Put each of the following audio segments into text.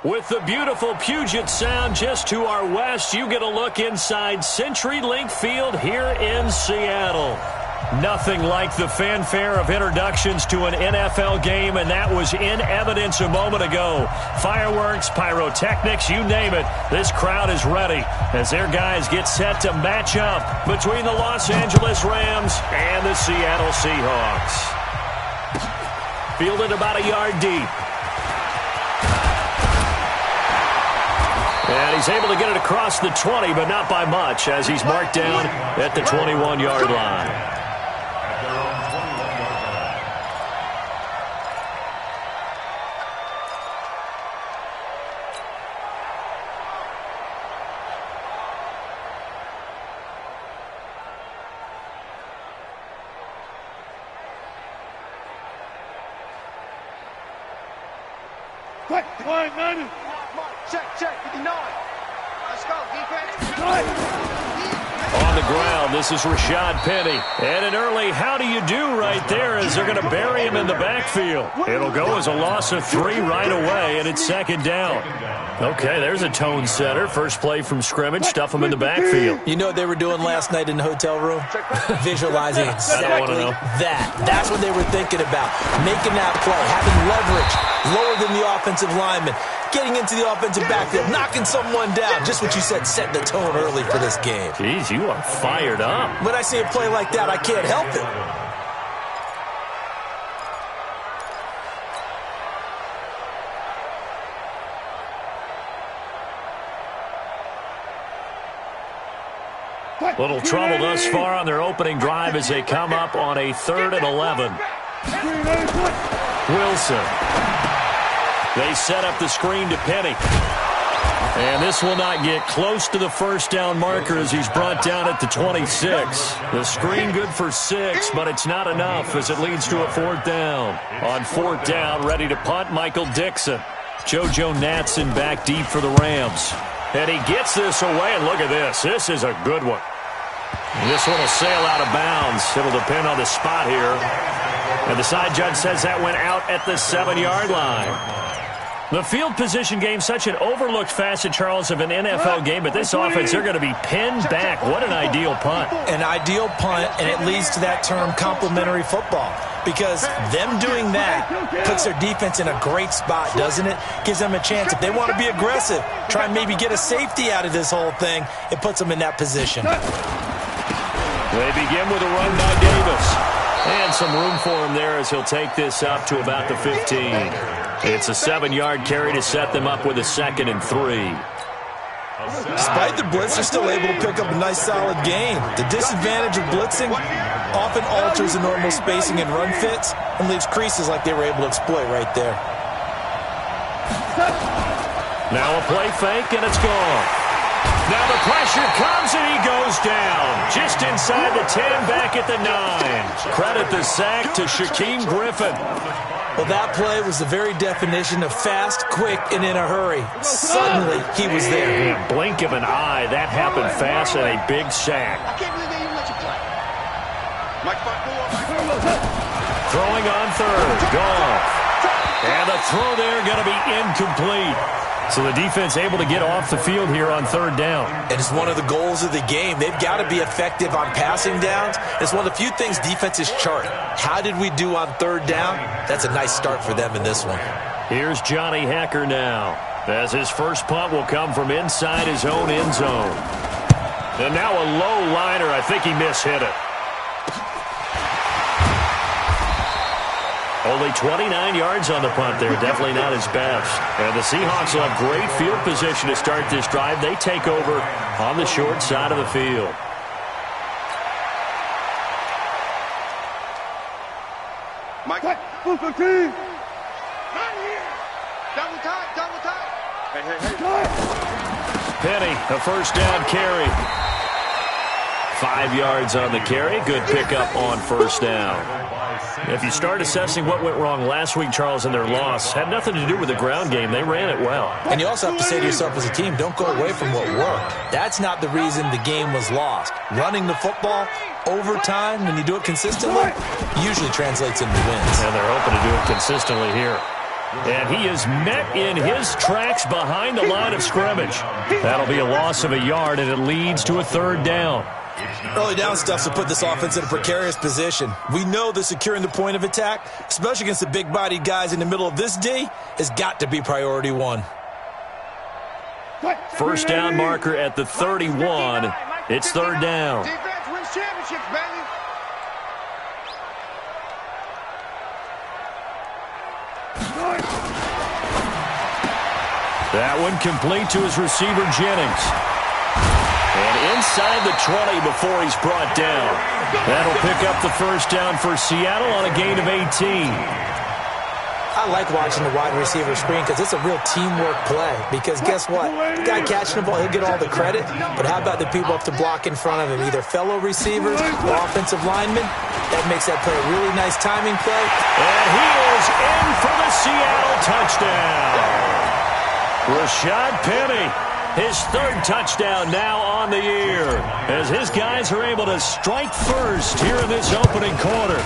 With the beautiful Puget Sound just to our west, you get a look inside CenturyLink Field here in Seattle. Nothing like the fanfare of introductions to an NFL game, and that was in evidence a moment ago. Fireworks, pyrotechnics, you name it. This crowd is ready as their guys get set to match up between the Los Angeles Rams and the Seattle Seahawks. Fielded about a yard deep. And he's able to get it across the 20, but not by much, as he's marked down at the 21-yard line. Check, 59. Let's go, defense. On the ground, this is Rashad Penny. And an early how do you do right there as they're going to bury him in the backfield. It'll go as a loss of 3 right away, and it's second down. Okay, there's a tone setter. First play from scrimmage, stuff him in the backfield. You know what they were doing last night in the hotel room? Visualizing exactly that. That's what they were thinking about. Making that play, having leverage, lower than the offensive lineman, getting into the offensive backfield, knocking someone down. Just what you said, set the tone early for this game. Jeez, you are fired up. When I see a play like that, I can't help it. Little trouble thus far on their opening drive as they come up on a 3rd and 11. Wilson. They set up the screen to Penny. And this will not get close to the first down marker as he's brought down at the 26. The screen good for 6, but it's not enough as it leads to a 4th down. On 4th down, ready to punt, Michael Dixon. JoJo Natson back deep for the Rams. And he gets this away, and look at this. This is a good one. This one will sail out of bounds. It'll depend on the spot here. And the side judge says that went out at the 7-yard line. The field position game, such an overlooked facet, Charles, of an NFL game, but this offense, they're going to be pinned back. What an ideal punt. An ideal punt, and it leads to that term complementary football. Because them doing that puts their defense in a great spot, doesn't it? Gives them a chance. If they want to be aggressive, try and maybe get a safety out of this whole thing, it puts them in that position. They begin with a run by Davis. And some room for him there as he'll take this up to about the 15. It's a 7-yard carry to set them up with a 2nd and 3. Despite the blitz, they're still able to pick up a nice, solid gain. The disadvantage of blitzing often alters the normal spacing and run fits and leaves creases like they were able to exploit right there. Now a play fake, and it's gone. Now the pressure comes, and he goes down. Just inside the 10, back at the 9. Credit the sack to Shaquem Griffin. Well, that play was the very definition of fast, quick, and in a hurry. Suddenly, he was there. In a blink of an eye, that happened fast, and a big sack. I can't believe they even let you play. Throwing on 3rd. Goff. And the throw there going to be incomplete. So the defense able to get off the field here on 3rd down. And it's one of the goals of the game. They've got to be effective on passing downs. It's one of the few things defenses chart. How did we do on 3rd down? That's a nice start for them in this one. Here's Johnny Hecker now, as his first punt will come from inside his own end zone. And now a low liner. I think he mishit it. Only 29 yards on the punt there. Definitely not his best. And the Seahawks will have great field position to start this drive. They take over on the short side of the field. Mike. Not here. Double time. Hey. Penny, a first down carry. 5 yards on the carry. Good pickup on first down. If you start assessing what went wrong last week, Charles, in their loss, had nothing to do with the ground game. They ran it well. And you also have to say to yourself as a team, don't go away from what worked. That's not the reason the game was lost. Running the football, overtime, when you do it consistently, usually translates into wins. And they're hoping to do it consistently here. And he is met in his tracks behind the line of scrimmage. That'll be a loss of a yard, and it leads to a third down. Early down stuff to put this offense in a precarious position. We know that securing the point of attack, especially against the big-bodied guys in the middle of this D, has got to be priority one. First down marker at the 31. It's third down. Defense wins championships, baby. That one complete to his receiver, Jennings. And inside the 20 before he's brought down. That'll pick up the first down for Seattle on a gain of 18. I like watching the wide receiver screen because it's a real teamwork play. Because guess what? The guy catching the ball, he'll get all the credit. But how about the people up to block in front of him? Either fellow receivers or offensive linemen. That makes that play a really nice timing play. And he is in for the Seattle touchdown. Rashad Penny, his third touchdown now on the year, as his guys are able to strike first here in this opening quarter.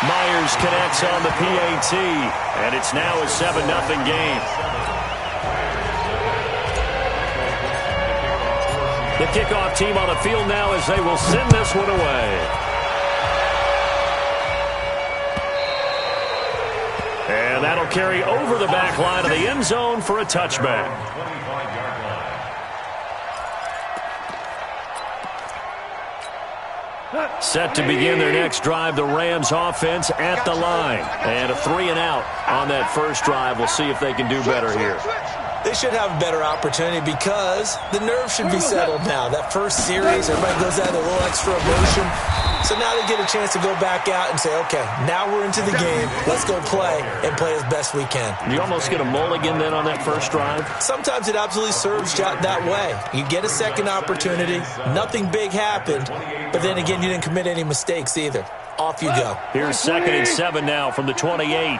Myers connects on the PAT, and it's now a 7-0 game. The kickoff team on the field now as they will send this one away. And that'll carry over the back line of the end zone for a touchback. Set to begin their next drive, the Rams offense at the line. And a 3-and-out on that first drive. We'll see if they can do better here. They should have a better opportunity because the nerves should be settled now. That first series, everybody goes out with a little extra emotion. So now they get a chance to go back out and say, okay, now we're into the game. Let's go play and play as best we can. You almost get a mulligan then on that first drive? Sometimes it absolutely serves you out that way. You get a second opportunity. Nothing big happened. But then again, you didn't commit any mistakes either. Off you go. Here's 2nd and 7 now from the 28. You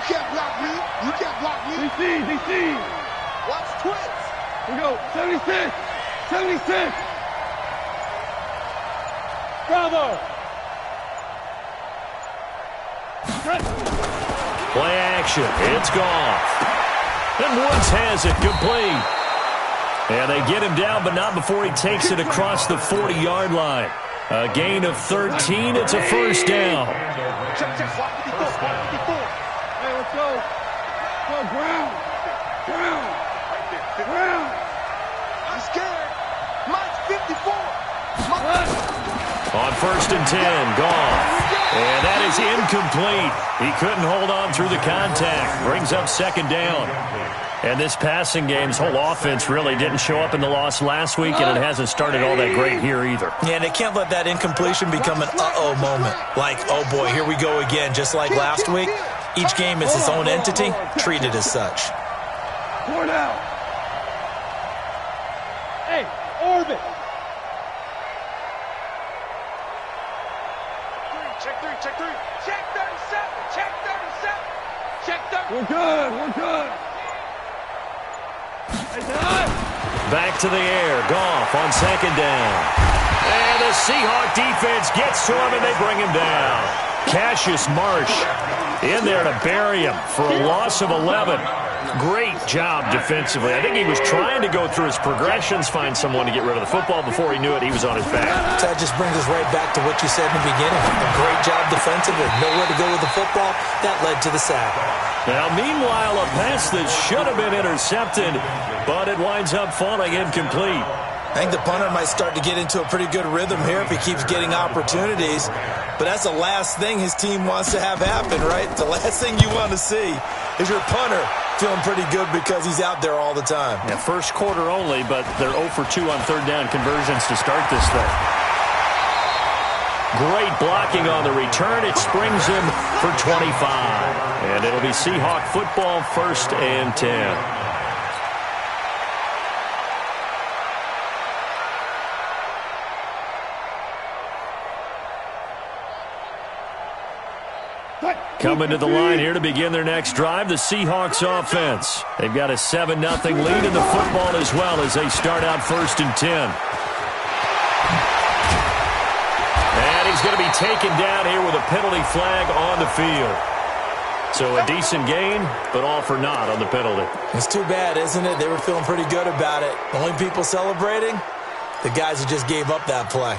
can't block me. You can't block me. DC. Watch twins. We go. 76. 76. Bravo. Play action. It's gone. And Woods has it complete. And they get him down, but not before he takes it across the 40-yard line. A gain of 13. It's a first down. Check. 54. Hey, let's go. Go, ground. I'm scared. Mine's 54. On 1st and 10, gone. And that is incomplete. He couldn't hold on through the contact. Brings up 2nd down. And this passing game's whole offense really didn't show up in the loss last week, and it hasn't started all that great here either. Yeah, and they can't let that incompletion become an uh-oh moment. Like, oh boy, here we go again, just like last week. Each game is its own entity, treated as such. Pour down. Hey, orbit. Check 3. Check 37. Check 30. We're good. Back to the air. Goff on 2nd down. And the Seahawk defense gets to him, and they bring him down. Cassius Marsh in there to bury him for a loss of 11. Great job defensively. I think he was trying to go through his progressions, find someone to get rid of the football. Before he knew it, he was on his back. That just brings us right back to what you said in the beginning. A great job defensively. Nowhere to go with the football. That led to the sack. Now, meanwhile, a pass that should have been intercepted, but it winds up falling incomplete. I think the punter might start to get into a pretty good rhythm here if he keeps getting opportunities. But that's the last thing his team wants to have happen, right? The last thing you want to see is your punter feeling pretty good because he's out there all the time. Yeah, first quarter only, but they're 0 for 2 on 3rd down conversions to start this thing. Great blocking on the return. It springs him for 25. And it'll be Seahawk football, 1st and 10. Coming to the line here to begin their next drive, the Seahawks offense. They've got a 7-0 lead in the football as well as they start out 1st and 10. And he's going to be taken down here with a penalty flag on the field. So a decent gain, but all for naught on the penalty. It's too bad, isn't it? They were feeling pretty good about it. The only people celebrating? The guys who just gave up that play.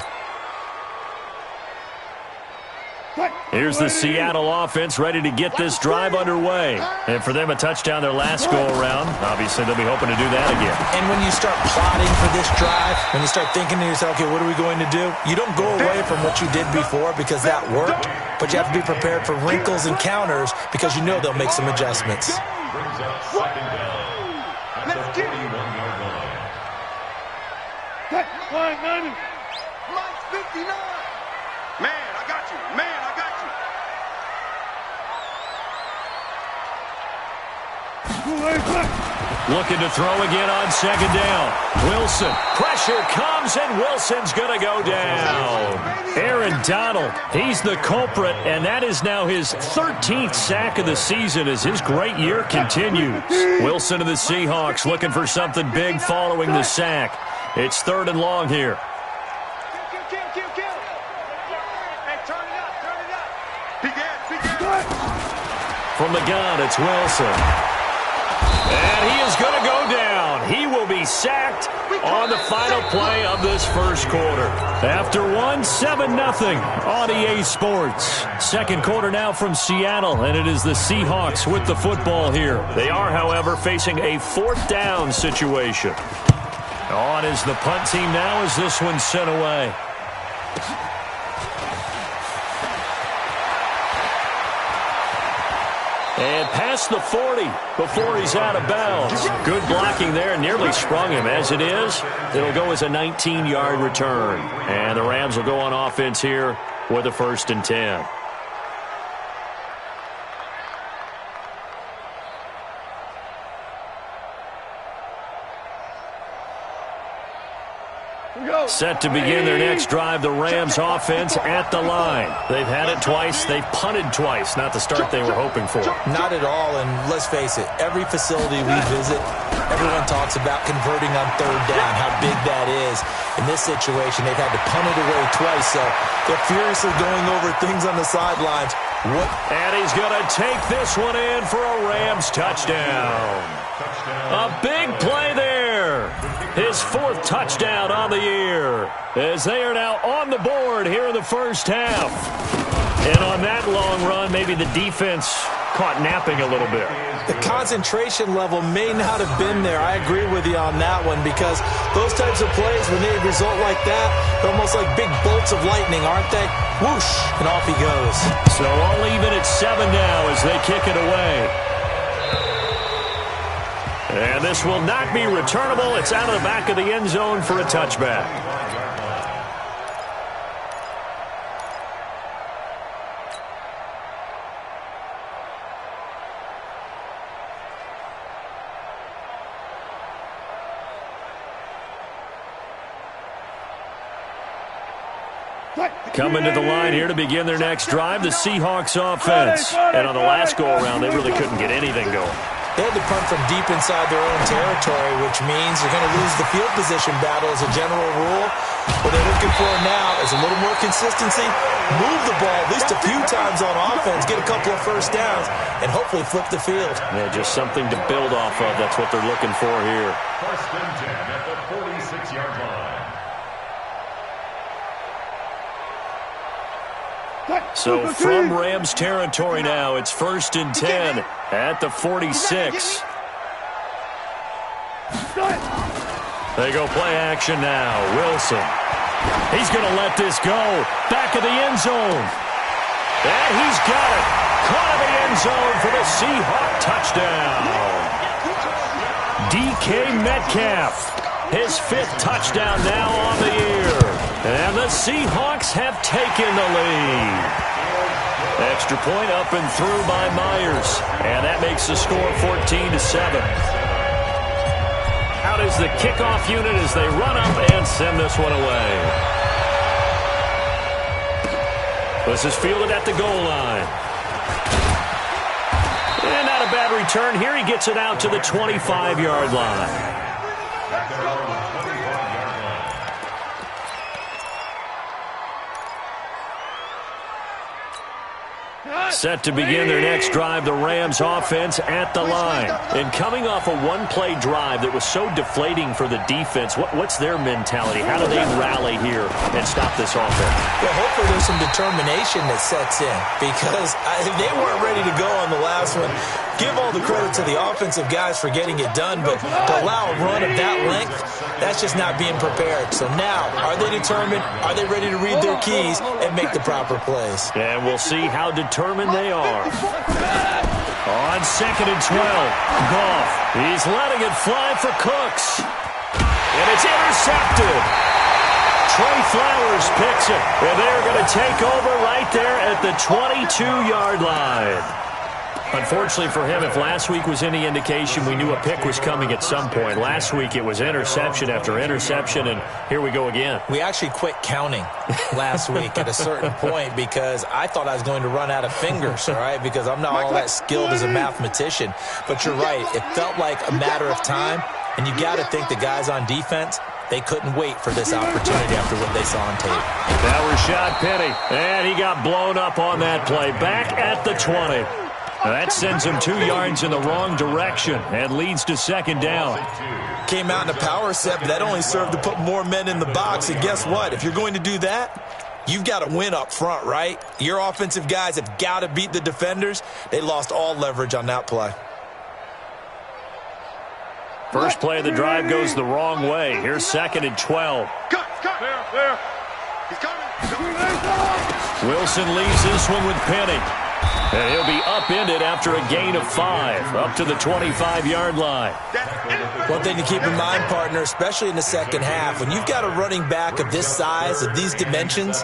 Here's the Seattle offense ready to get this drive underway. And for them, a touchdown their last go-around. Obviously, they'll be hoping to do that again. And when you start plotting for this drive, when you start thinking to yourself, okay, what are we going to do? You don't go away from what you did before because that worked, but you have to be prepared for wrinkles and counters because you know they'll make some adjustments. Brings up second down at the 41-yard line. Mike's 59. Man, I got you. Man, I got Too late. Looking to throw again on second down. Wilson. Pressure comes, and Wilson's going to go down. Aaron Donald, he's the culprit, and that is now his 13th sack of the season as his great year continues. Wilson of the Seahawks looking for something big following the sack. It's 3rd and long here. From the gun, it's Wilson. And he is going to go down. He will be sacked on the final play of this first quarter. After 7-0 on EA Sports. Second quarter now from Seattle, and it is the Seahawks with the football here. They are, however, facing a 4th down situation. On is the punt team now as this one's sent away. And past the 40 before he's out of bounds. Good blocking there, nearly sprung him. As it is, it'll go as a 19-yard return. And the Rams will go on offense here with a 1st and 10. Set to begin their next drive, the Rams offense at the line. They've had it twice. They've punted twice. Not the start they were hoping for. Not at all, and let's face it, every facility we visit, everyone talks about converting on 3rd down, how big that is. In this situation, they've had to punt it away twice, so they're furiously going over things on the sidelines. And he's going to take this one in for a Rams touchdown. A big play there. His 4th touchdown on the year as they are now on the board here in the first half. And on that long run, maybe the defense caught napping a little bit. The concentration level may not have been there. I agree with you on that one because those types of plays, when they result like that, they're almost like big bolts of lightning, aren't they? Whoosh, and off he goes. So all even at 7 now as they kick it away. And this will not be returnable. It's out of the back of the end zone for a touchback. Coming to the line here to begin their next drive, the Seahawks offense. And on the last go-around, they really couldn't get anything going. They had to punt from deep inside their own territory, which means you're going to lose the field position battle as a general rule. What they're looking for now is a little more consistency, move the ball at least a few times on offense, get a couple of 1st downs, and hopefully flip the field. Yeah, just something to build off of. That's what they're looking for here. 1st and 10 at the 46-yard line. So from Rams territory now, it's 1st and 10 at the 46. They go play action now. Wilson. He's going to let this go. Back of the end zone. And he's got it. Caught in the end zone for the Seahawk touchdown. DK Metcalf. His 5th touchdown now on the year. And the Seahawks have taken the lead. Extra point up and through by Myers. And that makes the score 14-7. Out is the kickoff unit as they run up and send this one away. This is fielded at the goal line. And not a bad return. Here he gets it out to the 25-yard line. Set to begin their next drive, the Rams offense at the line. And coming off a one-play drive that was so deflating for the defense, what's their mentality? How do they rally here and stop this offense? Well, hopefully there's some determination that sets in, because if they weren't ready to go on the last one, give all the credit to the offensive guys for getting it done, but to allow a run of that length, that's just not being prepared. So now, are they determined? Are they ready to read their keys and make the proper plays? And we'll see how determined they are. On 2nd and 12, Goff. He's letting it fly for Cooks. And it's intercepted. Trey Flowers picks it. And they're going to take over right there at the 22-yard line. Unfortunately for him, if last week was any indication, we knew a pick was coming at some point. Last week it was interception after interception, and here we go again. We actually quit counting last week at a certain point because I thought I was going to run out of fingers, all right, because I'm not all that skilled as a mathematician. But you're right. It felt like a matter of time, and you got to think the guys on defense, they couldn't wait for this opportunity after what they saw on tape. That was Rashad Penny, and he got blown up on that play. Back at the 20. That sends him 2 yards in the wrong direction and leads to 2nd down. Came out in a power set, but that only served to put more men in the box. And guess what? If you're going to do that, you've got to win up front, right? Your offensive guys have got to beat the defenders. They lost all leverage on that play. First play of the drive goes the wrong way. Here's 2nd and 12. There. He's coming. Wilson leaves this one with Penny. And he'll be upended after a gain of 5, up to the 25-yard line. One thing to keep in mind, partner, especially in the second half, when you've got a running back of this size, of these dimensions,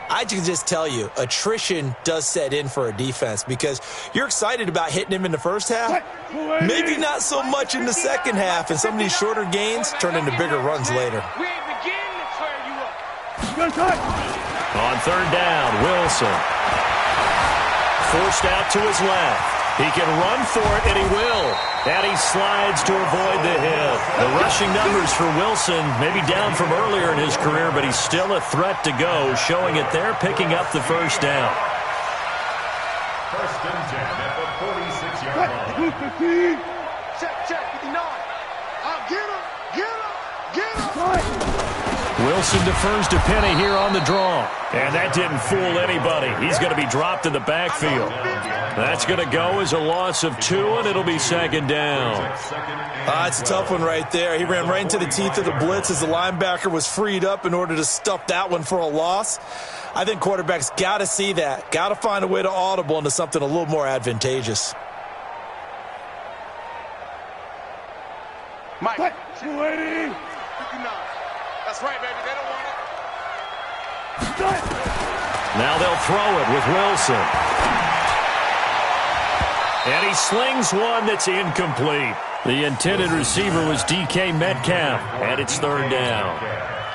I can just tell you, attrition does set in for a defense because you're excited about hitting him in the first half. Maybe not so much in the second half, and some of these shorter gains turn into bigger runs later. We ain't beginning to tear you up. On 3rd down, Wilson. Forced out to his left. He can run for it, and he will. And he slides to avoid the hit. The rushing numbers for Wilson maybe down from earlier in his career, but he's still a threat to go, showing it there, picking up the first down. 1st and 10 at the 46-yard line. Check, 59. Get him. Wilson defers to Penny here on the draw. And that didn't fool anybody. He's going to be dropped in the backfield. That's going to go as a loss of 2, and it'll be 2nd down. It's a tough one right there. He ran right into the teeth of the blitz as the linebacker was freed up in order to stuff that one for a loss. I think quarterbacks got to see that. Got to find a way to audible into something a little more advantageous. Mike. 280. 59. That's right, baby. They don't want it. Now they'll throw it with Wilson. And he slings one that's incomplete. The intended receiver was DK Metcalf, and it's 3rd down.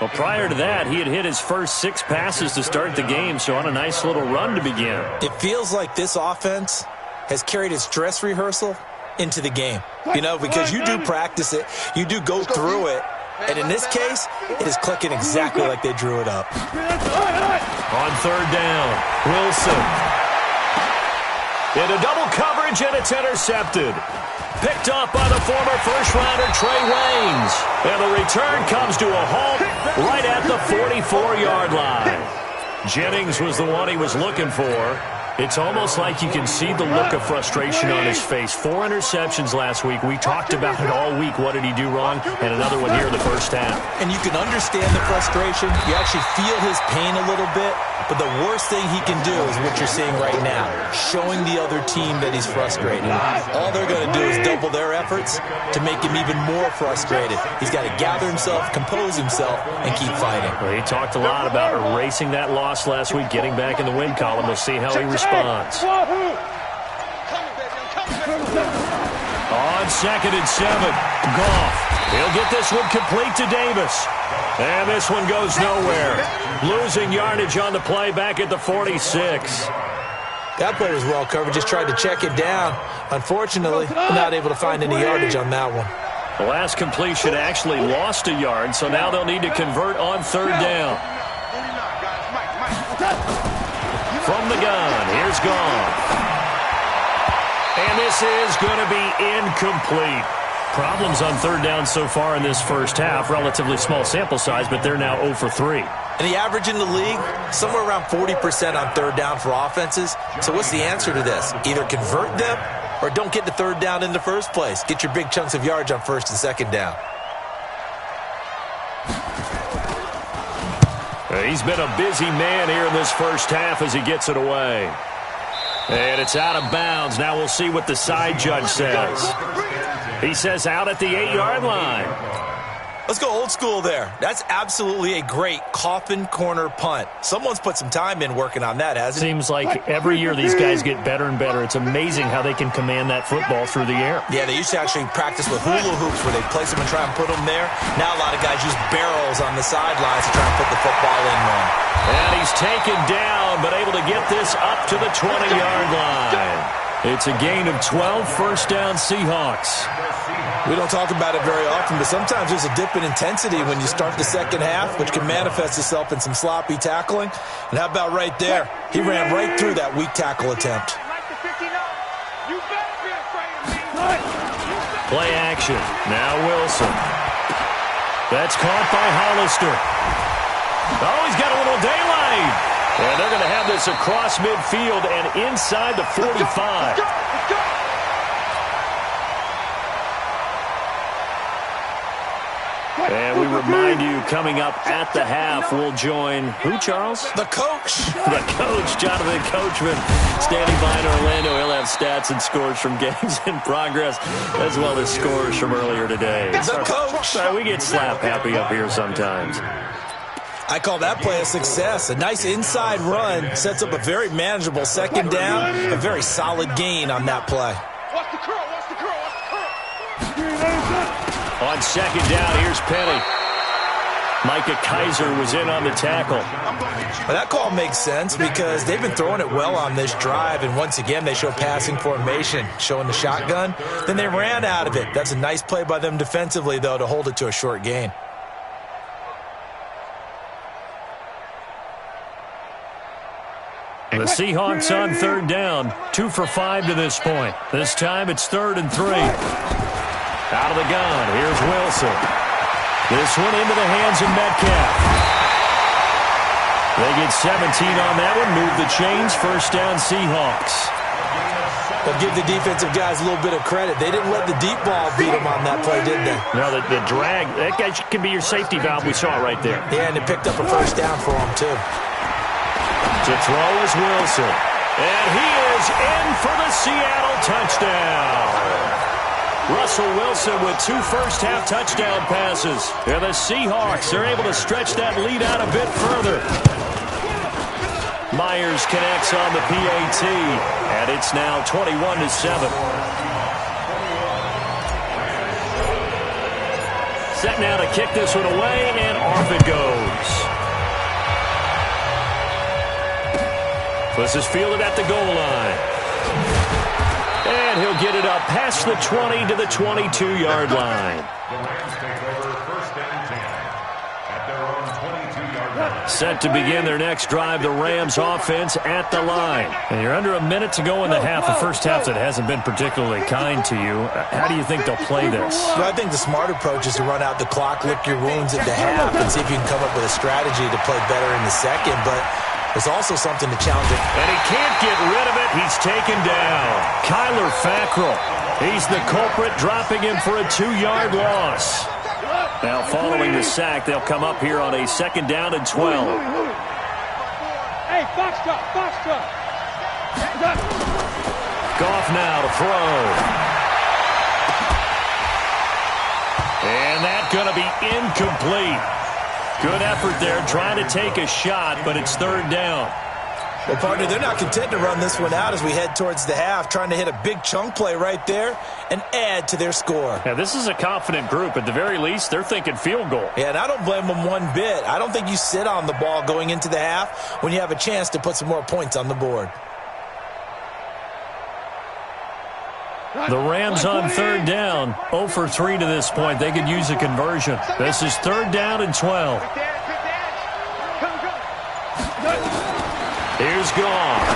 Well, prior to that, he had hit his first 6 passes to start the game, so on a nice little run to begin. It feels like this offense has carried its dress rehearsal into the game. You know, because you do practice it, you do go through it, and in this case, it is clicking exactly like they drew it up. On 3rd down, Wilson. Into double coverage, and it's intercepted. Picked up by the former first-rounder Trey Waynes. And the return comes to a halt right at the 44-yard line. Jennings was the one he was looking for. It's almost like you can see the look of frustration on his face. 4 interceptions last week. We talked about it all week. What did he do wrong? And another one here in the first half. And you can understand the frustration. You actually feel his pain a little bit. But the worst thing he can do is what you're seeing right now, showing the other team that he's frustrated. All they're going to do is double their efforts to make him even more frustrated. He's got to gather himself, compose himself, and keep fighting. Well, he talked a lot about erasing that loss last week, getting back in the win column. We'll see how he responds. On 2nd and 7, Goff. He'll get this one complete to Davis. And this one goes nowhere. Losing yardage on the play back at the 46. That play was well covered. Just tried to check it down. Unfortunately, not able to find any yardage on that one. The last completion actually lost a yard, so now they'll need to convert on 3rd down. From the gun, here's is gone. And this is going to be incomplete. Problems on third down so far in this first half. Relatively small sample size, but they're now 0 for 3. And the average in the league, somewhere around 40% on third down for offenses. So what's the answer to this? Either convert them or don't get to third down in the first place. Get your big chunks of yards on first and second down. He's been a busy man here in this first half as he gets it away. And it's out of bounds. Now we'll see what the side judge says. He says out at the 8-yard line. Let's go old school there. That's absolutely a great coffin corner punt. Someone's put some time in working on that, hasn't he? Seems like every year these guys get better and better. It's amazing how they can command that football through the air. Yeah, they used to actually practice with hula hoops where they place them and try and put them there. Now a lot of guys use barrels on the sidelines to try and put the football in one. And he's taken down, but able to get this up to the 20-yard line. It's a gain of 12, first down Seahawks. We don't talk about it very often, but sometimes there's a dip in intensity when you start the second half, which can manifest itself in some sloppy tackling. And how about right there? He ran right through that weak tackle attempt. Play action. Now Wilson. That's caught by Hollister. Oh, he's got a little daylight. And they're going to have this across midfield and inside the 45. And we remind you, coming up at the half, we'll join who, Charles? The coach. The coach, Jonathan Coachman, standing by in Orlando. He'll have stats and scores from games in progress, as well as scores from earlier today. The coach. Sorry, we get slap happy up here sometimes. I call that play a success. A nice inside run sets up a very manageable second down, a very solid gain on that play. Watch the curl, watch the curl, watch the curl. On second down, here's Penny. Micah Kaiser was in on the tackle. Well, that call makes sense because they've been throwing it well on this drive, and once again they show passing formation, showing the shotgun. Then they ran out of it. That's a nice play by them defensively, though, to hold it to a short gain. The Seahawks on third down, 2 for 5 to this point. This time it's 3rd and 3. Out of the gun, here's Wilson. This one into the hands of Metcalf. They get 17 on that one, move the chains, first down Seahawks. But give the defensive guys a little bit of credit. They didn't let the deep ball beat them on that play, did they? No, the drag, that guy can be your safety valve. We saw it right there. Yeah, and it picked up a first down for them, too. To throw is Wilson. And he is in for the Seattle touchdown. Russell Wilson with 2 first-half touchdown passes. And the Seahawks are able to stretch that lead out a bit further. Myers connects on the PAT. And it's now 21-7. Set now to kick this one away, and off it goes. This is fielded at the goal line. And he'll get it up past the 20 to the 22-yard line. The Rams take over first and 10 at their own 22-yard line. Set to begin their next drive, the Rams offense at the line. And you're under a minute to go in the half, a first half that hasn't been particularly kind to you. How do you think they'll play this? Well, I think the smart approach is to run out the clock, lick your wounds at the half, and see if you can come up with a strategy to play better in the second. But there's also something to challenge it. And he can't get rid of it. He's taken down. Kyler Fackrell. He's the culprit, dropping him for a 2-yard loss. Now, following the sack, they'll come up here on a second down and 12. Hey, box drop, box drop. Goff now to throw. And that's going to be incomplete. Good effort there, trying to take a shot, but it's 3rd down. Well, partner, they're not content to run this one out as we head towards the half, trying to hit a big chunk play right there and add to their score. Yeah, this is a confident group. At the very least, they're thinking field goal. Yeah, and I don't blame them one bit. I don't think you sit on the ball going into the half when you have a chance to put some more points on the board. The Rams on 3rd down, 0 for 3 to this point. They could use a conversion. This is 3rd down and 12. Here's Goff.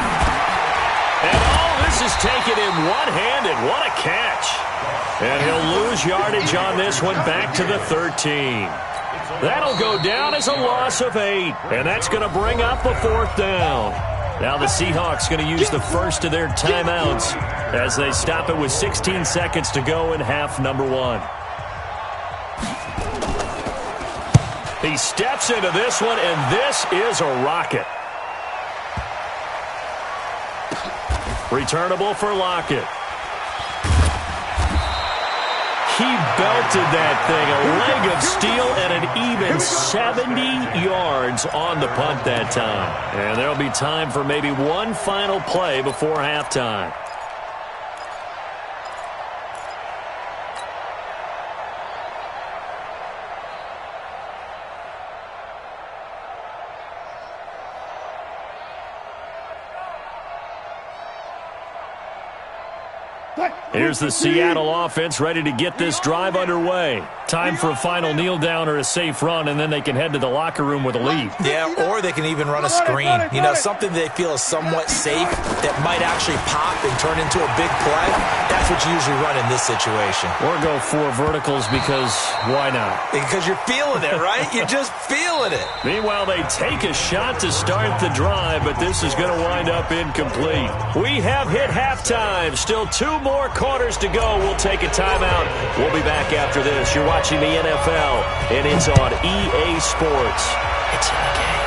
And this is taken in one-handed. What a catch. And he'll lose yardage on this one, back to the 13. That'll go down as a loss of 8, and that's going to bring up a 4th down. Now the Seahawks going to use the first of their timeouts as they stop it with 16 seconds to go in half number 1. He steps into this one, and this is a rocket. Returnable for Lockett. He belted that thing, a leg of steel, and an even 70 yards on the punt that time. And there'll be time for maybe one final play before halftime. Here's the Seattle offense ready to get this drive underway. Time for a final kneel down or a safe run, and then they can head to the locker room with a lead. Yeah, or they can even run a screen. You know, something they feel is somewhat safe that might actually pop and turn into a big play. That's what you usually run in this situation. Or go 4 verticals because why not? Because you're feeling it, right? You're just feeling it. Meanwhile, they take a shot to start the drive, but this is going to wind up incomplete. We have hit halftime. Still 2 more quarters to go. We'll take a timeout. We'll be back after this. You're watching the NFL, and it's on EA Sports. It's in the game.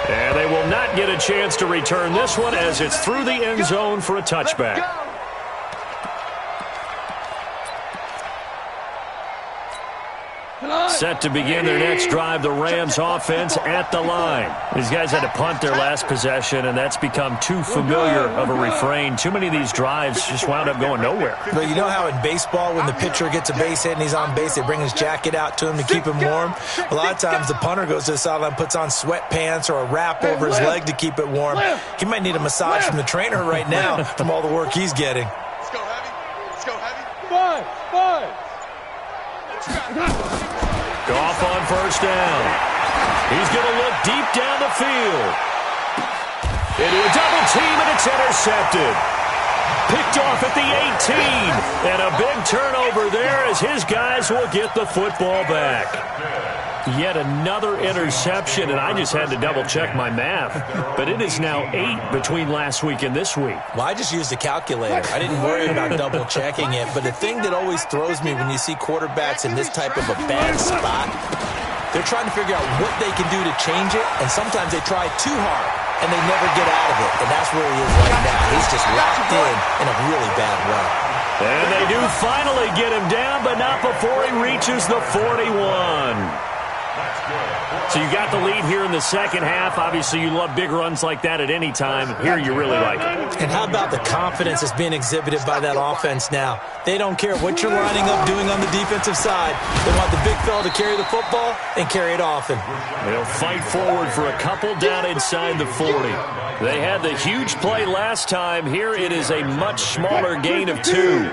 And they will not get a chance to return this one as it's through the end zone for a touchback. Set to begin their next drive, the Rams offense at the line. These guys had to punt their last possession, and that's become too familiar of a refrain. Too many of these drives just wound up going nowhere. But you know how in baseball, when the pitcher gets a base hit and he's on base, they bring his jacket out to him to keep him warm? A lot of times the punter goes to the sideline, puts on sweatpants or a wrap over his leg to keep it warm. He might need a massage from the trainer right now from all the work he's getting. Let's go heavy. Let's go heavy. 5. Goff on first down. He's going to look deep down the field. Into a double team, and it's intercepted. Picked off at the 18. And a big turnover there as his guys will get the football back. Yet another interception, and I just had to double-check my math. But it is now 8 between last week and this week. Well, I just used a calculator. I didn't worry about double-checking it. But the thing that always throws me when you see quarterbacks in this type of a bad spot, they're trying to figure out what they can do to change it, and sometimes they try too hard, and they never get out of it. And that's where he is right now. He's just locked in a really bad way. And they do finally get him down, but not before he reaches the 41. So you got the lead here in the second half. Obviously, you love big runs like that at any time. Here, you really like it. And how about the confidence that's being exhibited by that offense now? They don't care what you're lining up doing on the defensive side. They want the big fella to carry the football and carry it often. They'll fight forward for a couple down inside the 40. They had the huge play last time. Here it is a much smaller gain of 2.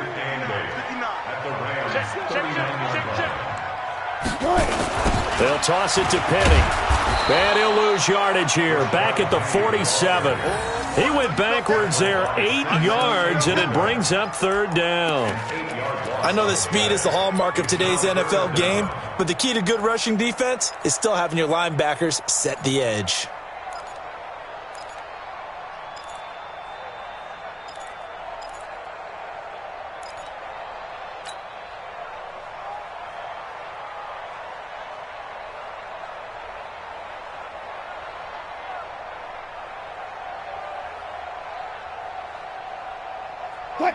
They'll toss it to Penny. And he'll lose yardage here. Back at the 47. He went backwards there 8 yards, and it brings up 3rd down. I know that speed is the hallmark of today's NFL game, but the key to good rushing defense is still having your linebackers set the edge.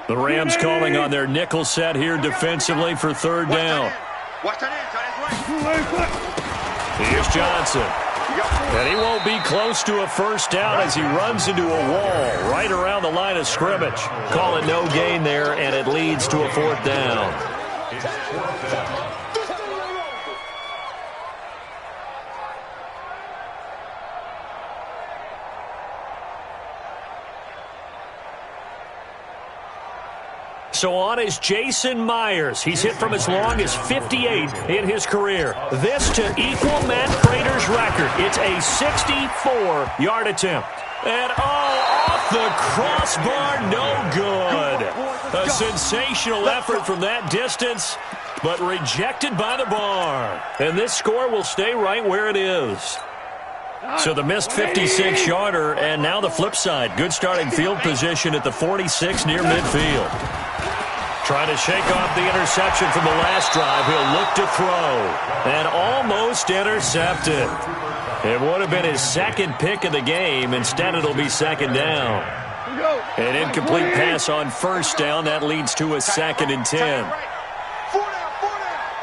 The Rams calling on their nickel set here defensively for 3rd down. Watch that in. Here's Johnson. And he won't be close to a first down as he runs into a wall right around the line of scrimmage. Call it no gain there, and it leads to a 4th down. So on is Jason Myers. He's hit from as long as 58 in his career. This to equal Matt Prater's record. It's a 64-yard attempt. And, off the crossbar, no good. A sensational effort from that distance, but rejected by the bar. And this score will stay right where it is. So the missed 56-yarder, and now the flip side. Good starting field position at the 46 near midfield. Trying to shake off the interception from the last drive. He'll look to throw. And almost intercepted. It would have been his second pick of the game. Instead, it'll be second down. An incomplete pass on first down. That leads to a 2nd and 10. 4 down.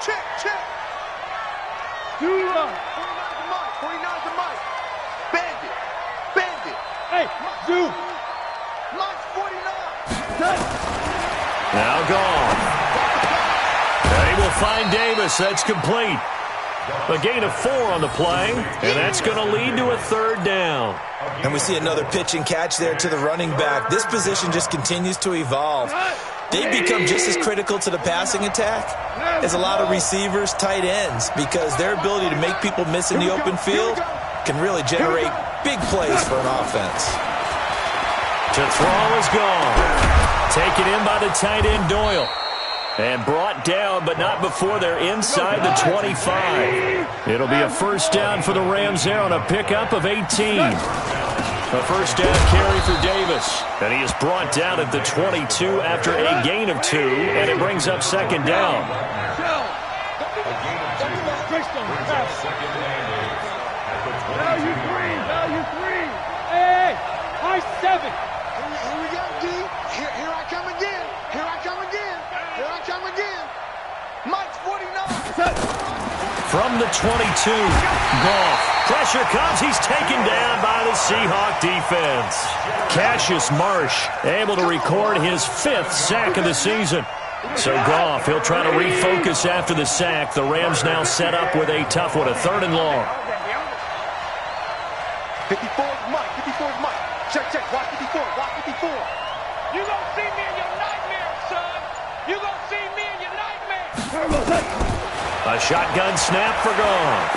Check. 49's the mic. Bandit. Hey, Zoo. Mike's 49. Now gone. And he will find Davis. That's complete. A gain of 4 on the play, and that's going to lead to a 3rd down. And we see another pitch and catch there to the running back. This position just continues to evolve. They become just as critical to the passing attack as a lot of receivers, tight ends, because their ability to make people miss in the open field can really generate big plays for an offense. To throw is gone. Taken in by the tight end, Doyle. And brought down, but not before they're inside the 25. It'll be a first down for the Rams there on a pickup of 18. A first down carry for Davis. And he is brought down at the 22 after a gain of 2, and it brings up second down. Value three. Hey, high 7. Here we go, D. Here I come again. Mike's 49. From the 22, Goff. Pressure comes. He's taken down by the Seahawk defense. Cassius Marsh able to record his 5th sack of the season. So Goff, he'll try to refocus after the sack. The Rams now set up with a tough one, a 3rd and long. 54's Mike. Check. Watch 54. You gonna see me in your nightmare, son. You gonna see me in your nightmare. A shotgun snap for Goff.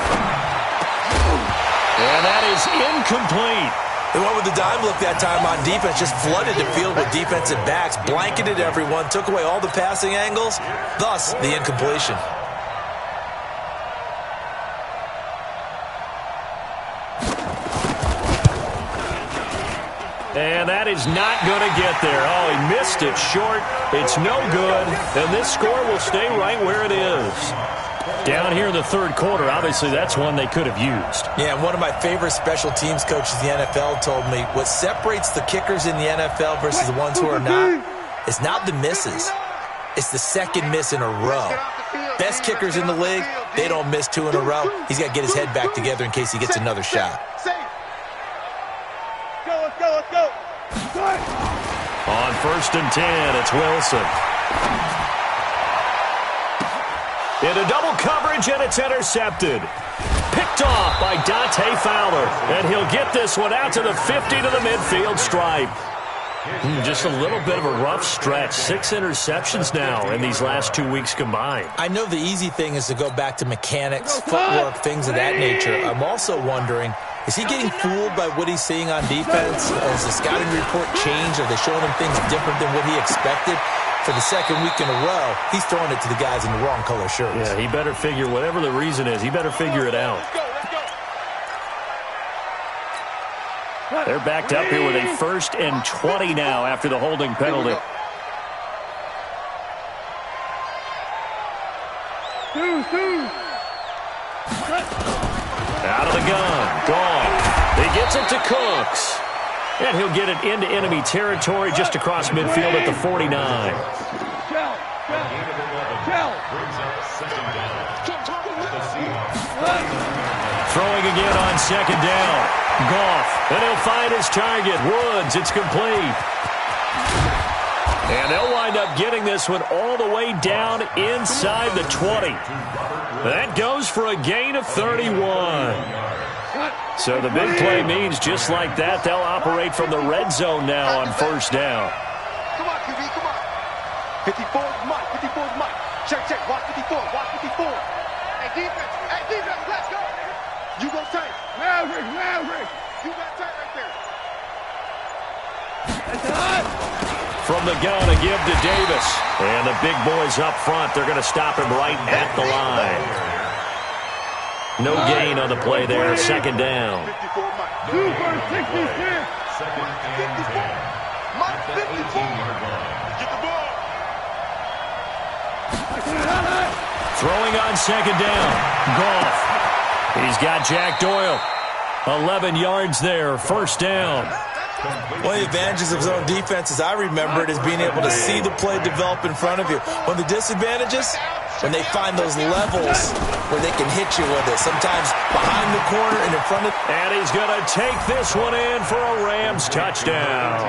And that is incomplete. They went with the dime look that time on defense, just flooded the field with defensive backs, blanketed everyone, took away all the passing angles, thus the incompletion. And that is not going to get there. Oh, he missed it short. It's no good. And this score will stay right where it is. Down here in the 3rd quarter, obviously that's one they could have used. Yeah, and one of my favorite special teams coaches in the NFL told me what separates the kickers in the NFL versus the ones who are not is not the misses. It's the second miss in a row. Best kickers in the league, they don't miss 2 in a row. He's got to get his head back together in case he gets another shot. Let's go. On 1st and 10, it's Wilson. Into double coverage, and it's intercepted. Picked off by Dante Fowler. And he'll get this one out to the 50 to the midfield stripe. Just a little bit of a rough stretch. 6 interceptions now in these last 2 weeks combined. I know the easy thing is to go back to mechanics, footwork, things of that nature. I'm also wondering, is he getting fooled by what he's seeing on defense? Has the scouting report changed? Are they showing him things different than what he expected? For the 2nd week in a row, he's throwing it to the guys in the wrong color shirts. Yeah, he better figure, whatever the reason is, he better figure it out. They're backed up here with a 1st and 20 now after the holding penalty. Out of the gun. Gone. He gets it to Cooks. And he'll get it into enemy territory just across midfield at the 49. Throwing again on 2nd down. Goff. And he'll find his target. Woods. It's complete. And they'll wind up getting this one all the way down inside the 20. That goes for a gain of 31. So the big play means just like that, they'll operate from the red zone now on 1st down. Come on, QB, come on. 54's Mike. Check. Watch 54. Hey, defense, let's go. You go tight. Maverick. You got tight right there. from the gun to give to Davis. And the big boys up front, they're going to stop him right at the line. No gain on the play there, second down. Second and 10. At the 18-yard line. Get the ball. Throwing on second down. Goff. He's got Jack Doyle. 11 yards there, first down. One of the advantages of zone defense, as I remember it, is being able to see the play develop in front of you. One of the disadvantages, when they find those levels where they can hit you with it, sometimes behind the corner and in front of. And he's going to take this one in for a Rams touchdown.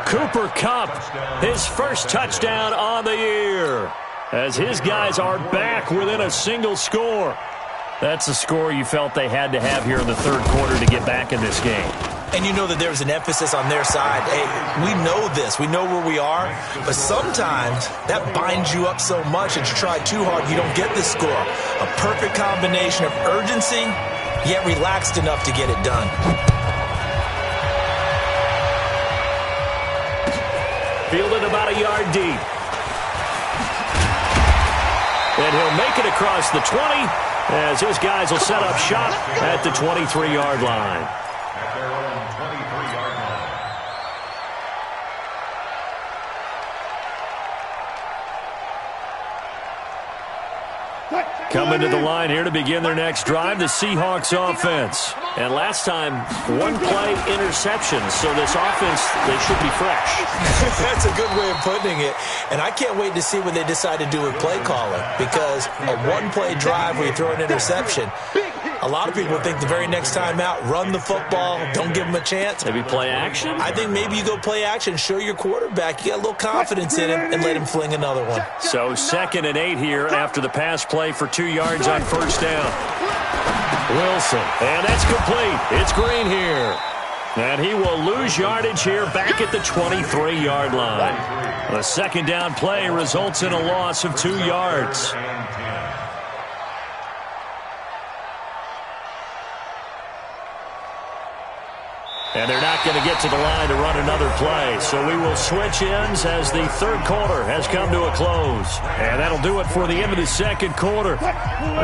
Cooper Kupp, his first touchdown on the year, as his guys are back within a single score. That's a score you felt they had to have here in the third quarter to get back in this game. And you know that there was an emphasis on their side. Hey, we know this. We know where we are. But sometimes that binds you up so much that you try too hard, you don't get this score. A perfect combination of urgency, yet relaxed enough to get it done. Fielded about a yard deep. And he'll make it across the 20 as his guys will set up shop at the 23-yard line. At their own 23-yard line. Coming to the line here to begin their next drive, the Seahawks offense. And last time, one play interception, so this offense, they should be fresh. That's a good way of putting it. And I can't wait to see what they decide to do with play calling, because a one-play drive where you throw an interception, a lot of people think the very next time out, run the football, don't give them a chance. Maybe play action? I think maybe you go play action, show your quarterback you got a little confidence in him, and let him fling another one. So 2nd and 8 here after the pass play for 2 yards on first down. Wilson, and that's complete. It's Green here. And he will lose yardage here back at the 23-yard line. The second down play results in a loss of 2 yards. And they're not going to get to the line to run another play. So we will switch ends as the third quarter has come to a close. And that'll do it for the end of the second quarter.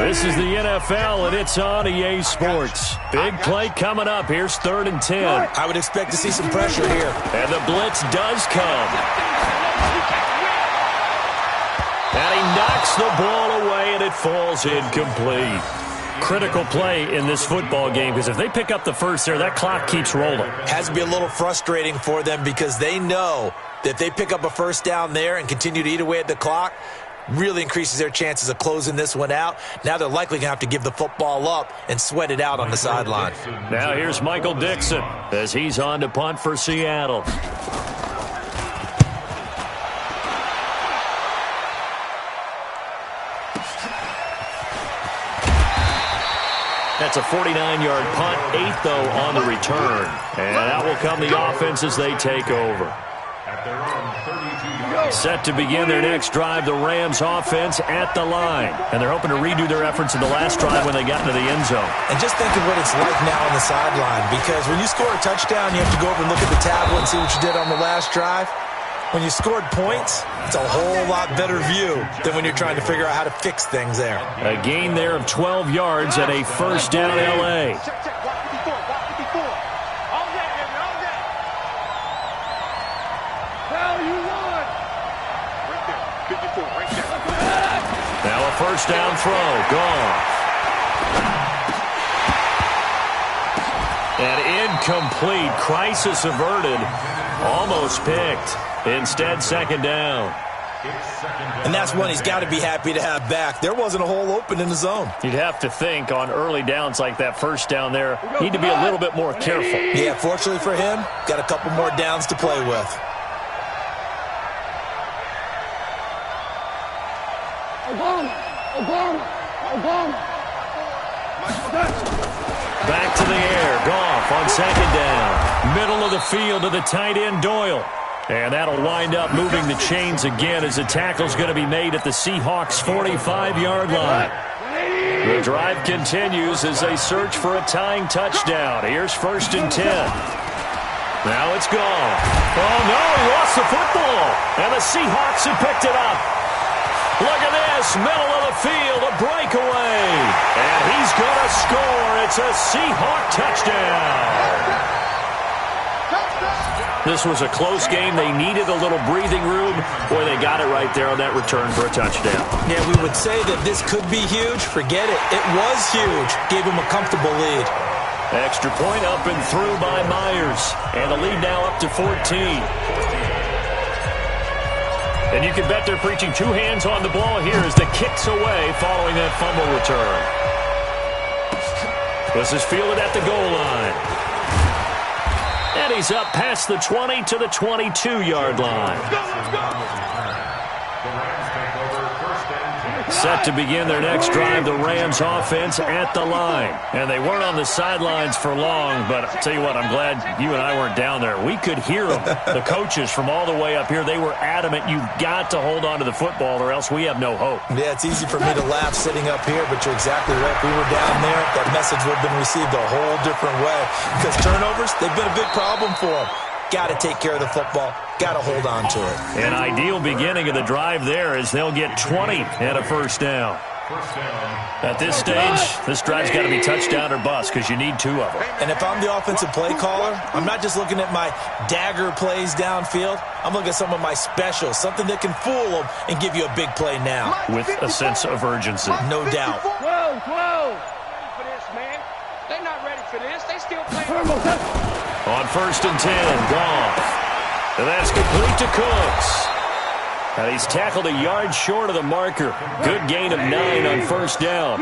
This is the NFL, and it's on EA Sports. Big play coming up. Here's 3rd and 10. I would expect to see some pressure here. And the blitz does come. And he knocks the ball away, and it falls incomplete. Critical play in this football game, because if they pick up the first there, that clock keeps rolling. Has to be a little frustrating for them, because they know that if they pick up a first down there and continue to eat away at the clock, really increases their chances of closing this one out. Now they're likely going to have to give the football up and sweat it out on the sideline. Now here's Michael Dixon as he's on to punt for Seattle. That's a 49-yard punt, 8th, though, on the return. And that will come the offense as they take over. Set to begin their next drive, the Rams offense at the line. And they're hoping to redo their efforts in the last drive when they got into the end zone. And just think of what it's like now on the sideline, because when you score a touchdown, you have to go over and look at the tablet and see what you did on the last drive. When you scored points, it's a whole lot better view than when you're trying to figure out how to fix things there. A gain there of 12 yards and a first down L.A. Check, check. Watch 54. Watch 54. All that, baby. All that. Hell, you won. Right there. 54. Right there. Now a first down throw. Gone. And incomplete. Crisis averted. Almost picked. Instead, second down. And that's one he's got to be happy to have back. There wasn't a hole open in the zone. You'd have to think on early downs like that first down there, need to be a little bit more careful. Yeah, fortunately for him, got a couple more downs to play with. Back to the air. Goff on second down. Middle of the field to the tight end, Doyle. And that'll wind up moving the chains again as the tackle's going to be made at the Seahawks' 45-yard line. The drive continues as they search for a tying touchdown. Here's 1st and 10. Now it's gone. Oh, no, he lost the football. And the Seahawks have picked it up. Look at this, middle of the field, a breakaway. And he's going to score. It's a Seahawk touchdown. This was a close game. They needed a little breathing room. Boy, they got it right there on that return for a touchdown. Yeah, we would say that this could be huge. Forget it. It was huge. Gave him a comfortable lead. Extra point up and through by Myers. And the lead now up to 14. And you can bet they're preaching two hands on the ball here as the kick's away following that fumble return. This is fielded at the goal line. And he's up past the 20 to the 22-yard line. Set to begin their next drive, the Rams offense at the line. And they weren't on the sidelines for long, but I'll tell you what, I'm glad you and I weren't down there. We could hear them, the coaches from all the way up here. They were adamant, you've got to hold on to the football or else we have no hope. Yeah, it's easy for me to laugh sitting up here, but you're exactly right. If we were down there, that message would have been received a whole different way. Because turnovers, they've been a big problem for them. Got to take care of the football. Got to hold on to it. An ideal beginning of the drive there as they'll get 20 and a first down. At this stage, this drive's got to be touchdown or bust because you need two of them. And if I'm the offensive play caller, I'm not just looking at my dagger plays downfield. I'm looking at some of my specials, something that can fool them and give you a big play now. With a sense of urgency. No doubt. Whoa, whoa. Ready for this, man. They're not ready for this. They still playing. On 1st and 10, Goff. And that's complete to Cooks. And he's tackled a yard short of the marker. Good gain of 9 on first down.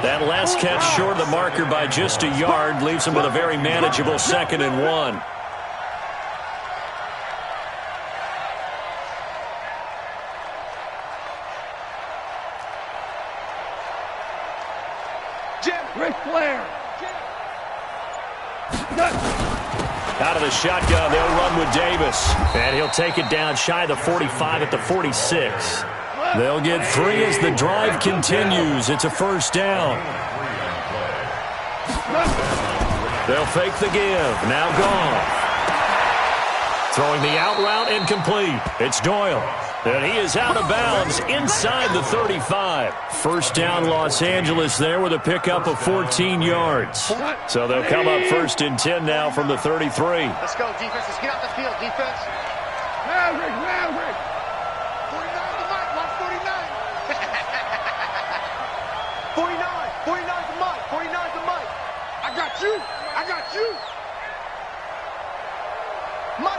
That last catch short of the marker by just a yard leaves him with a very manageable 2nd and 1. Ric Flair. Out of the shotgun, they'll run with Davis. And he'll take it down shy of the 45 at the 46. They'll get 3 as the drive continues. It's a first down. They'll fake the give. Now Goff. Throwing the out route incomplete. It's Doyle. And he is out of bounds inside the 35. First down Los Angeles there with a pickup of 14 yards. So they'll come up 1st and 10 now from the 33. Let's go, defense. Let's get out the field, defense. Maverick. 49 to Mike. Watch 49. 49 to Mike. 49 to Mike. I got you. Mike.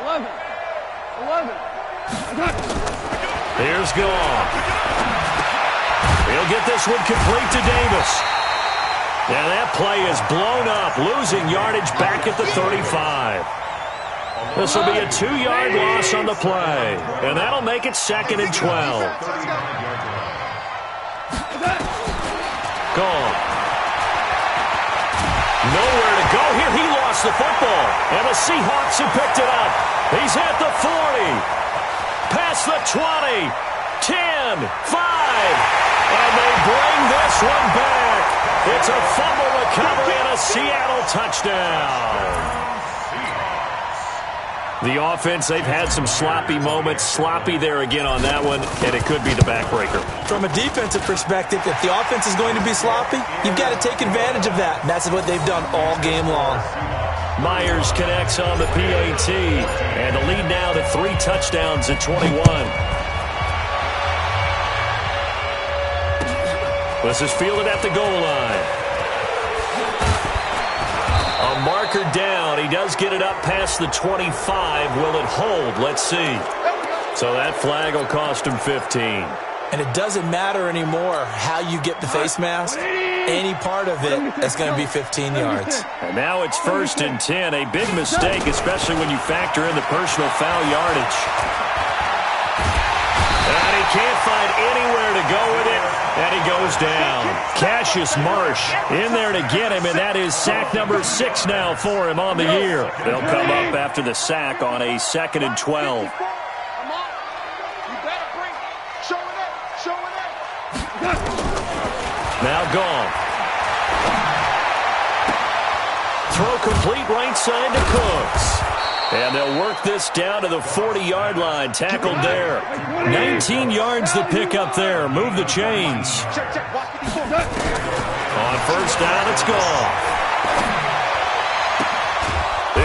11. I got you. Here's Goff. He'll get this one complete to Davis. And that play is blown up, losing yardage back at the 35. This will be a 2-yard loss on the play. And that'll make it 2nd and 12. Goff. Nowhere to go here. He lost the football. And the Seahawks have picked it up. He's at the 40. Past the 20, 10, 5, and they bring this one back. It's a fumble recovery and a Seattle touchdown. The offense, they've had some sloppy moments. Sloppy there again on that one, and it could be the backbreaker. From a defensive perspective, if the offense is going to be sloppy, you've got to take advantage of that. And that's what they've done all game long. Myers connects on the PAT, and the lead now to 3 touchdowns at 21. This is fielded at the goal line. A marker down. He does get it up past the 25. Will it hold? Let's see. So that flag will cost him 15. And it doesn't matter anymore how you get the face mask. Any part of it is going to be 15 yards. And now it's 1st and 10. A big mistake, especially when you factor in the personal foul yardage. And he can't find anywhere to go with it, and he goes down. Cassius Marsh in there to get him, and that is sack number 6 now for him on the year. They'll come up after the sack on a 2nd and 12. Now Goff. Throw complete right side to Cooks. And they'll work this down to the 40-yard line. Tackled there. 19 yards to pick up there. Move the chains. On first down, it's gone.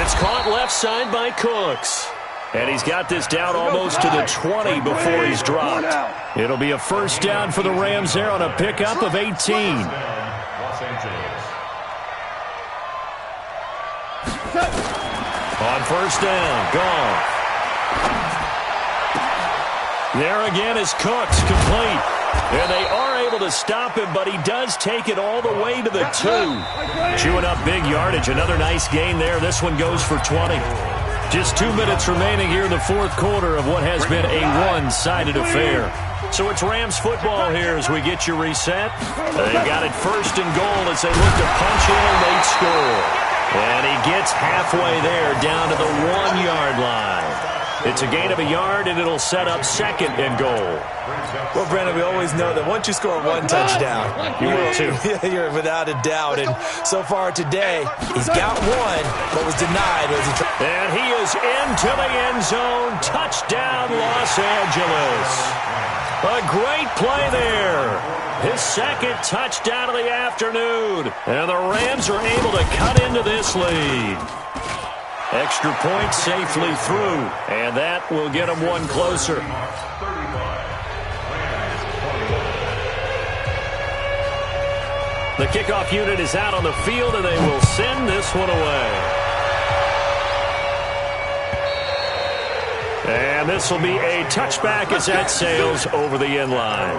It's caught left side by Cooks. And he's got this down almost to the 20 before he's dropped. It'll be a first down for the Rams there on a pickup of 18. Los Angeles. On first down, gone. There again is Cooks, complete. And they are able to stop him, but he does take it all the way to the 2. Chewing up big yardage. Another nice gain there. This one goes for 20. Just 2 minutes remaining here in the fourth quarter of what has been a one-sided affair. So it's Rams football here as we get you reset. They've got it first and goal as they look to punch in a late score. And he gets halfway there down to the 1-yard line. It's a gain of a yard, and it'll set up second and goal. Well, Brandon, we always know that once you score one touchdown, you will too. You're without a doubt. And so far today, he's got one, but was denied. And he is into the end zone. Touchdown, Los Angeles. A great play there. His second touchdown of the afternoon. And the Rams are able to cut into this lead. Extra point safely through, and that will get them one closer. The kickoff unit is out on the field, and they will send this one away. And this will be a touchback as that sails over the end line.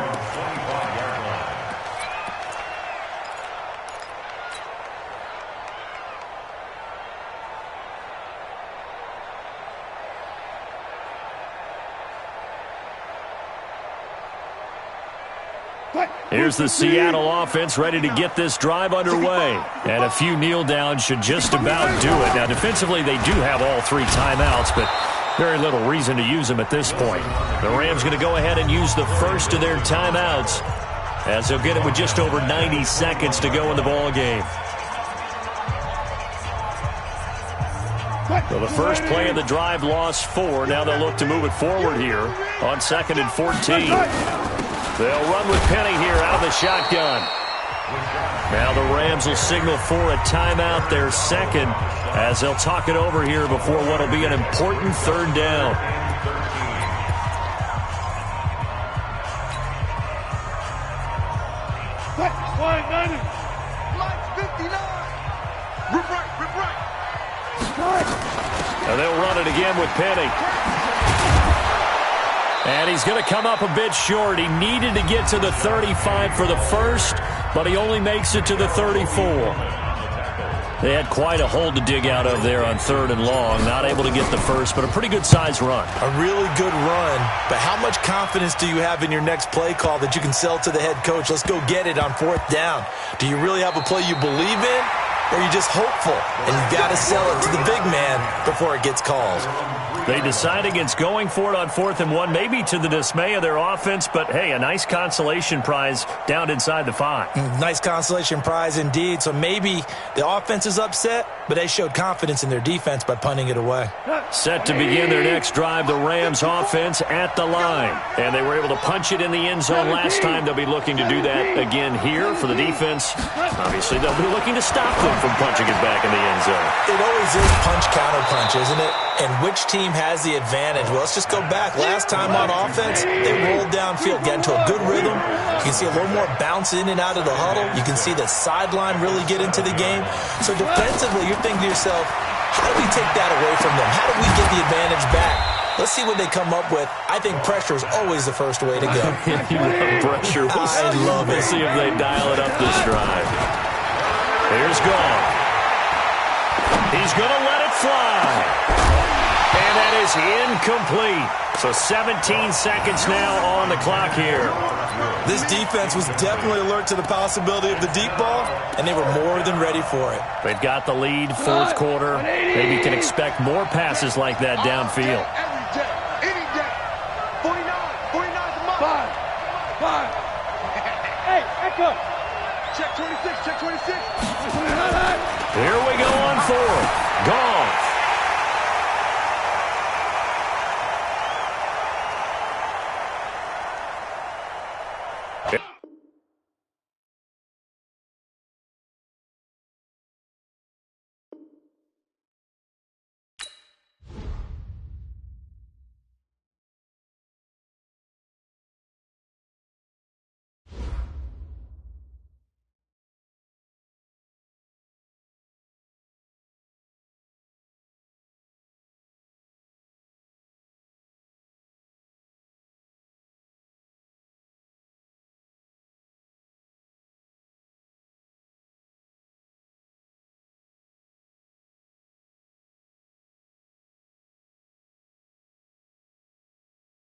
Here's the Seattle offense ready to get this drive underway. And a few kneel downs should just about do it. Now, defensively, they do have all 3 timeouts, but very little reason to use them at this point. The Rams going to go ahead and use the first of their timeouts as they'll get it with just over 90 seconds to go in the ball game. So the first play of the drive lost 4. Now they'll look to move it forward here on 2nd and 14. They'll run with Penny here out of the shotgun. Now the Rams will signal for a timeout, their second, as they'll talk it over here before what will be an important third down. And they'll run it again with Penny. And he's going to come up a bit short. He needed to get to the 35 for the first, but he only makes it to the 34. They had quite a hole to dig out of there on 3rd and long. Not able to get the first, but a pretty good-sized run. A really good run, but how much confidence do you have in your next play call that you can sell to the head coach? Let's go get it on 4th down. Do you really have a play you believe in, or are you just hopeful? And you've got to sell it to the big man before it gets called. They decide against going for it on 4th and 1, maybe to the dismay of their offense, but, hey, a nice consolation prize down inside the 5. Nice consolation prize indeed. So maybe the offense is upset, but they showed confidence in their defense by punting it away. Set to begin their next drive, the Rams offense at the line. And they were able to punch it in the end zone last time. They'll be looking to do that again here for the defense. Obviously, they'll be looking to stop them from punching it back in the end zone. It always is punch-counter-punch, isn't it? And which team has the advantage? Well, let's just go back. Last time on offense, they rolled downfield, got into a good rhythm. You can see a little more bounce in and out of the huddle. You can see the sideline really get into the game. So defensively, you're thinking to yourself, how do we take that away from them? How do we get the advantage back? Let's see what they come up with. I think pressure is always the first way to go. You love pressure. I love it. We'll see if they dial it up this drive. Here's Gone. He's going to let it fly. And that is incomplete. So 17 seconds now on the clock here. This defense was definitely alert to the possibility of the deep ball, and they were more than ready for it. They've got the lead, fourth quarter. Maybe can expect more passes like that downfield. Every day, any day. 49 is a must. 5. Hey, echo. Check 26, check 26. Here we go on 4.